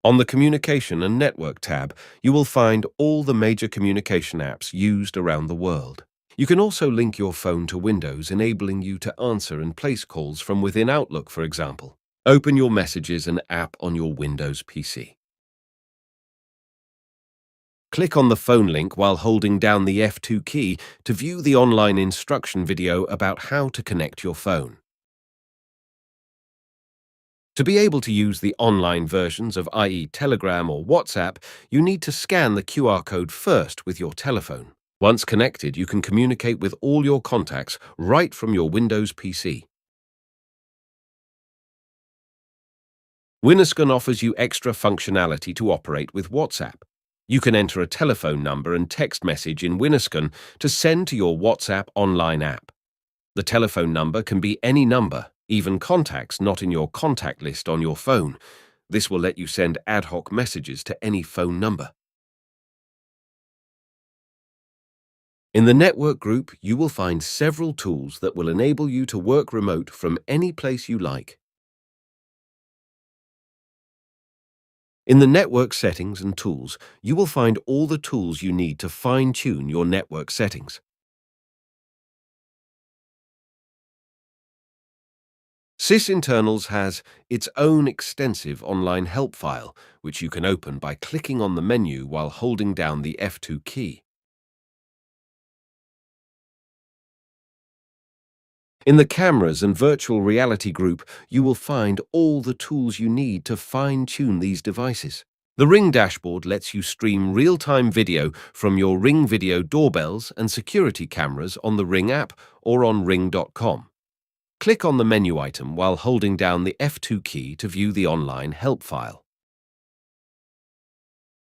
On the Communication and Network tab, you will find all the major communication apps used around the world. You can also link your phone to Windows, enabling you to answer and place calls from within Outlook, for example. Open your Messages and app on your Windows PC. Click on the phone link while holding down the F2 key to view the online instruction video about how to connect your phone. To be able to use the online versions of i.e. Telegram or WhatsApp, you need to scan the QR code first with your telephone. Once connected, you can communicate with all your contacts right from your Windows PC. Winuscon offers you extra functionality to operate with WhatsApp. You can enter a telephone number and text message in Winuscon to send to your WhatsApp online app. The telephone number can be any number, even contacts not in your contact list on your phone. This will let you send ad hoc messages to any phone number. In the network group, you will find several tools that will enable you to work remote from any place you like. In the network settings and tools, you will find all the tools you need to fine-tune your network settings. SysInternals has its own extensive online help file, which you can open by clicking on the menu while holding down the F2 key. In the Cameras and Virtual Reality group, you will find all the tools you need to fine-tune these devices. The Ring dashboard lets you stream real-time video from your Ring video doorbells and security cameras on the Ring app or on ring.com. Click on the menu item while holding down the F2 key to view the online help file.